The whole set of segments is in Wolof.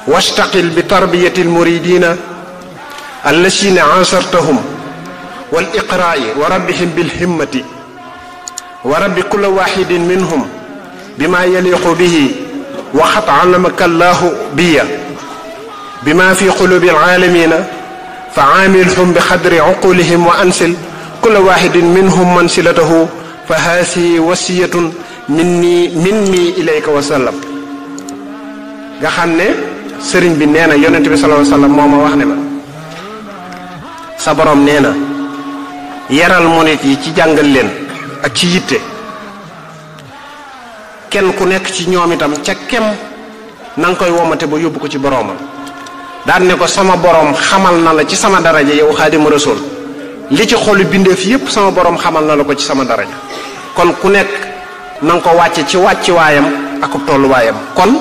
wastaqil bi tarbiyati almuridina allazina asartahum wal iqra'i wa rabbihim bil himmati wa rabbi kulla wahidin minhum bima yaliqu bihi wa qad allamaka allahu biya bima fi qulubi alalamina fa amilhum bi qadri uqulihim wa ansil kulla wahidin minhum mansilatahu fa haasi wasiyatun minni ilayka wa sallam. nga xam ne sëriñ bi nee na yonent bi sallallahu alayhi wasallam moo ma wax ne ma sa borom nee na yaral monit yi ci jàngal leen ak ci yitte kenn ku nekk ci ñoom itam ca kem na nga koy womate ba yóbbu ko ci boroomam daan ne ko sama borom xamal na la ci sama daraja yow Xaadimu Rasuul li ci xolu bindeef yépp sama borom xamal na la ko ci sama daraja kon ku nekk na nga ko wàcce ci wàcciwaayam ak tolluwaayam. kon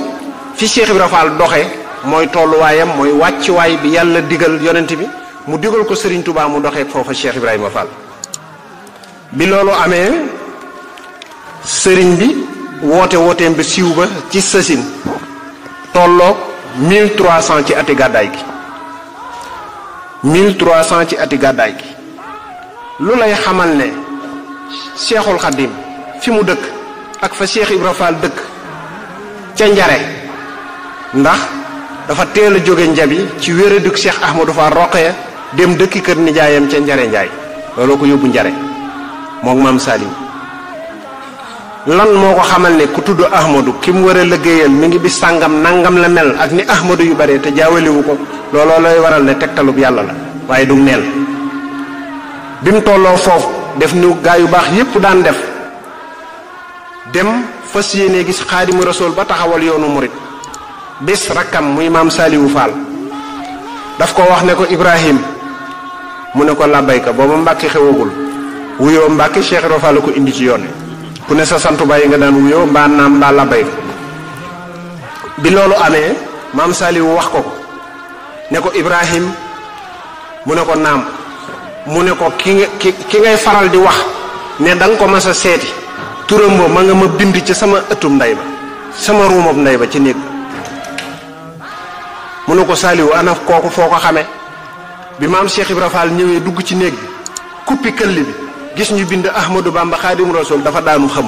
fi Cheikh Ibra Fall doxe mooy tolluwaayam mooy wàcciwaay bi yàlla digal yonent bi mu digal ko Serigne Touba mu doxee foofa Cheikh Ibrahima Fall. bi loolu amee sëriñ bi wooteem bi siiw ba ci sësin tolloog 1300 ci ati gàddaay gi 1300 ci ati gàddaay gi lu lay xamal ne Cheikhul Khadim fi mu dëkk ak fa Cheikh Ibra Fall dëkk ca njare ndax dafa teel a jóge njabi ci wéradug Cheikh Ahmadou Fall Roqaya dem dëkki kër nijaayam ca njare njaay looloo ko yóbbu njare moom maam Salim lan moo ko xamal ne ku tudd Ahmadou ki mu war a liggéeyal mi ngi bis sàngam nangam la mel ak ni Ahmadou yu bare te jaawaliwu ko looloo lay waral ne tegtalub yàlla la waaye du neel bi mu tolloo foofu def ni gaa yu baax yépp daan def dem fas yéene gis Xaadimu Rasuul ba taxawal yoonu murit bés rakkam muy maam Saliwu Fall daf ko wax ne ko Ibrahim mu ne ko labbayka booba Mbàkke xewagul wuyoo Mbàkke Cheikh Ibra Fall ko indi ci yoon ku ne sa santu bàyyi nga daan wuyoo mbaa naam mbaa labbayka bi loolu amee maam Saliwu wax ko ne ko Ibrahim mu ne ko naam mu ne ko ki ngay faral di wax ne da nga ko mas a seeti turam boobu ma nga ma bind ci sama ëttum ndey ba sama ruumab ndey ba ci néeg mu ne ko Saliwu ana kooku foo ko xamee bi maam Cheikh Ibra Fall ñëwee dugg ci néeg bi kuppi këll bi gis ñu bind Ahmadou Bamba Xaadimu Rasuul dafa daanu xam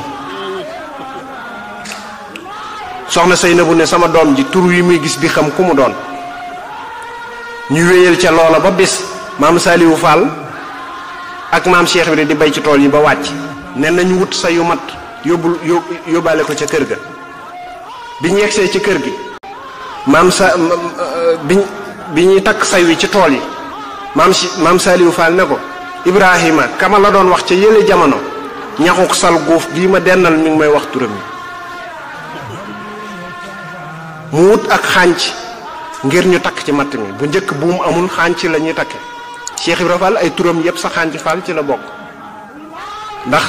soxna Seynabu ne sama doom ji tur yi muy gis di xam ku mu doon ñu wéyal ca loola ba bés maam Saliwu Fall ak maam Cheikh Ibra di bay ci tool yi ba wàcc ne nañu wut sa yu mat yóbbaale ko ca kër ga bi ñu yegsee ci kër gi bi ñuy takk say wi ci tool yi maam Saliwu Fall ne ko Ibrahima kama la doon wax ca yële jamono ñaxuk sal guuf bii ma dennal mi ngi may wax turam yi mu wut ak xànc ngir ñu takk ci matt mi bu njëkk buum amul xànc la ñuy takke Cheikh Ibra Fall ay turam yépp sa xànc Fall ci la bokk ndax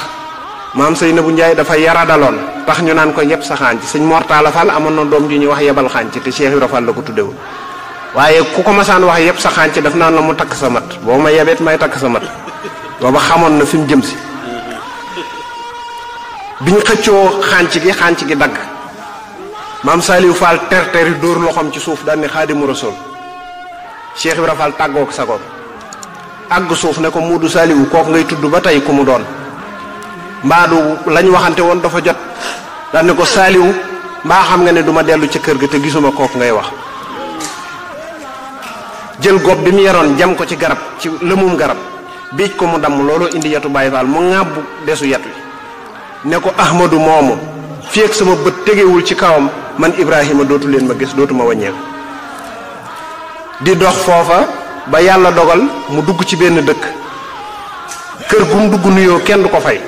maam Seynabu Njaay dafa yaradaloon tax ñu naan ko yépp sa xànc sëñ Mortala Fall amoon na doom ju ñuy wax yebal xànc te Cheikh Ibra Fall la ko tuddewul waaye ku ko masaan wax yépp sa xànc daf naan la mu takk sa mat boo ma yebet may takk sa mat booba xamoon na fi mu jëm si biñ xëccoo xànc gi dagg maam Saliou Fall ter yi dóor loxoom ci suuf daan ne Xaadimu Rasuul Cheikh Ibra Fall tàggoog sagoom àgg suuf ne ko Muudu Saliou kooku ngay tudd ba tey ku mu doon mbaadu lañ waxante woon dafa jot daan ne ko Saliou mbaa xam nga ne duma dellu ca kër ga te gisuma kooku ngay wax jël gob bi mu yaroon jam ko ci garab ci lëmum garab biij ko mu damm looloo indi yatu Baay Faal mu ŋàbbu desu yat wi ne ko Ahmadou moomu fii ak sama bët tegewul ci kawam man Ibrahima dootu leen ma gis dootuma wàññeeku di dox foofa ba yàlla dogal mu dugg ci benn dëkk kër gu mu dugg nuyoo kenn du ko fay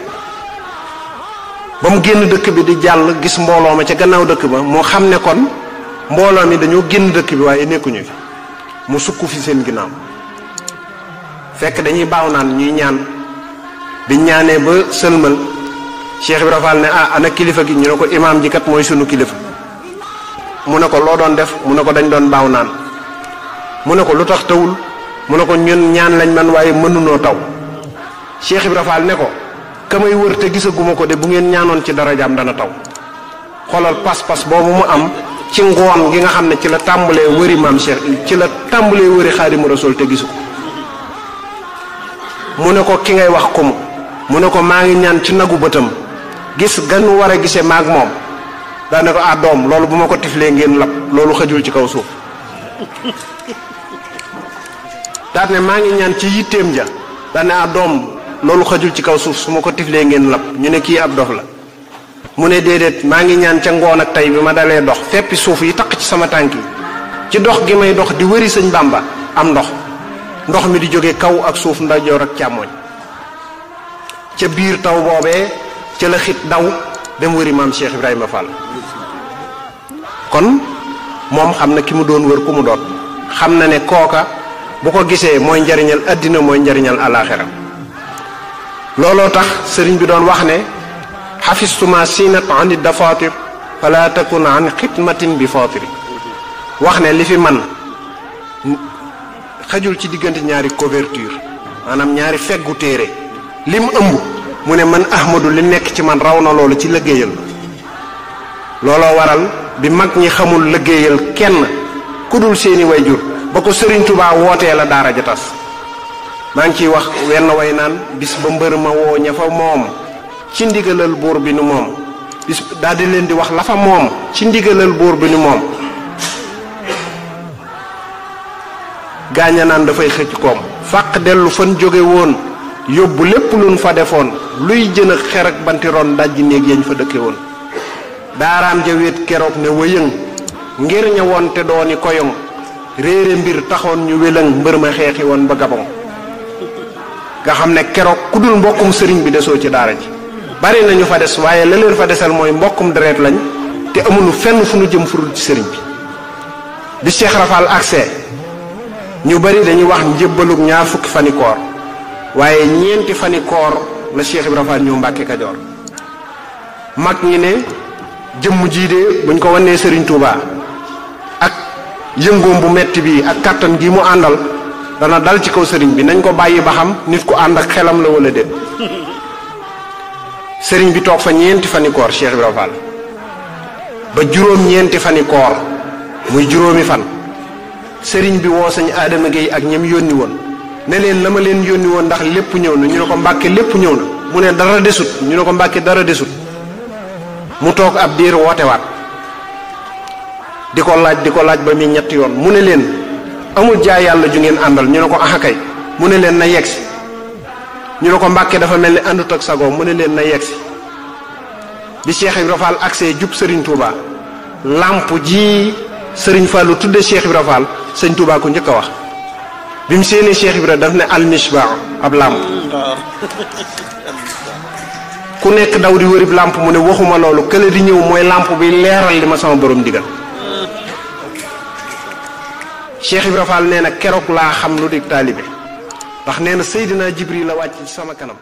ba mu génn dëkk bi di jàll gis mbooloo ma ca gannaaw dëkk ba moo xam ne kon mbooloo mi dañoo génn dëkk bi waaye nekkuñu fi mu sukk fi seen ginnaaw fekk dañuy baaw naan ñuy ñaan biñ ñaanee ba sëlmal Cheikh Ibra Fall ne ana kilifa gi ñu ne ko imaam ji kat mooy sunu kilifa mu ne ko loo doon def mu ne ko dañ doon baaw naan mu ne ko lu tax tawul mu ne ko ñun ñaan lañ man waaye mënunoo taw Cheikh Ibra Fall ne ko ka may wër te gisaguma ko de bu ngeen ñaanoon ci darajaam dana taw xoolal pas-pas boobu mu am ci ngoon gi nga xam ne ci la tàmbalee wëri maam Cheikh ci la tàmbalee wëri Xaadimu Rasuul te gisu ko mu ne ko ki ngay wax ko mu ne ko maa ngi ñaan ci nagu bëtam gis gan war a gisee maag moom daane ko ah doom loolu bu ma ko tiflee ngeen lab loolu xëjul ci kaw suuf daat ne maa ngi ñaan ci yitteem ja daane ah doom loolu xëjul ci kaw suuf su ma ko tiflee ngeen lab ñu ne kii ab dof la mu ne déedéet maa ngi ñaan ca ngoon ak tey bi ma dalee dox feppi suuf yi taq ci sama tànk yi ci dox gi may dox di wëri sëñ Bàmba am ndox mi di jóge kaw ak suuf ndeyjoor ak càmmooñ ca biir taw boobee ca la xit daw dem wëri maam Cheikh Ibrahima Fall kon moom xam na ki mu doon wër ku mu doon xam na ne kooka bu ko gisee mooy njariñal addina mooy njariñal alaxira looloo tax sëriñ bi doon wax ne xafistuma sinat an dafatir fala takun an xidmatin bi fatiri wax ne li fi man xajul ci diggante ñaari couverture maanaam ñaari feggu téere lim ëmb mu ne man ahmadu li nekk ci man raw na loolu ci liggéeyal looloo waral bi mag ñi xamul liggéeyal kenn ku dul seeni wayjur ba ko Sëriñ Tuubaa wootee la daara ja tas maa ngi ciy wax wenn way naan bis ba mbër ma woo ña fa moom ci ndigalal buur bi nu moom bis daal di leen di wax la fa moom ci ndigalal buur bi nu moom gaaña naan dafay xëcc koom fàq dellu fan jóge woon yóbbu lépp luñ fa defoon luy jën ak xer ak banti ron dajji néeg yañ fa dëkke woon daaraam ja wéet keroog ne wëyëng ngir ña woon te dooni koyoŋ réere mbir taxoon ñu wélëng mbër ma xeexi woon ba gabon nga xam ne keroog ku dul mbokkum sëriñ bi desoo ci daara ji bari nañu fa des waaye la leen fa desal mooy mbokkum deret lañ te amuñu fenn fu nu jëm furul ci sëriñ bi bi Cheikh Rafal accès ñu bari dañuy wax njébbalug ñaar fukki fani koor waaye ñeenti fani koor la Cheikh Ibra Fall ñëw Mbàkke Kajoor mag ñi ne jëmm jii de buñ ko wannee Sëriñ Tuubaa ak yëngoom bu metti bi ak kàttan gi mu àndal dana dal ci kaw sëriñ bi nañ ko bàyyi ba xam nit ku ànd ak xelam la wala déet sëriñ bi toog fa ñeenti fani koor Cheikh Ibra Fall ba juróom ñeenti fani koor muy juróomi fan sëriñ bi woo sëñ Adama Gueye ak ñam yónni woon ne leen la ma leen yónni woon ndax lépp ñëw na ñu ne ko Mbàkke lépp ñëw na mu ne dara desut ñu ne ko Mbàkke dara desut mu toog ab diir wootewaat di ko laaj ba muy ñetti yoon mu ne leen amul jaay yàlla ju ngeen àndal ñu ne ko axakay mu ne leen na yegsi ñu ne ko Mbàkke dafa mel ni àndut ak sago mu ne leen na yegsi bi Cheikh Ibra Fall agsee jub Sëriñ Touba lamp ji Sëriñ Fallu tudde Cheikh Ibra Fall Sëriñ Touba ko njëkk a wax bi mu séenee Cheikh Ibra daf ne almisbah ab lamp ku nekk daw di wërib lamp mu ne waxuma loolu kële di ñëw mooy lamp bi leeral li ma sama borom digal Cheikh Ibra Fall nee na keroog laa xam lu di taalibe ndax nee na Seydina Jibril la wàcc ci sama kanam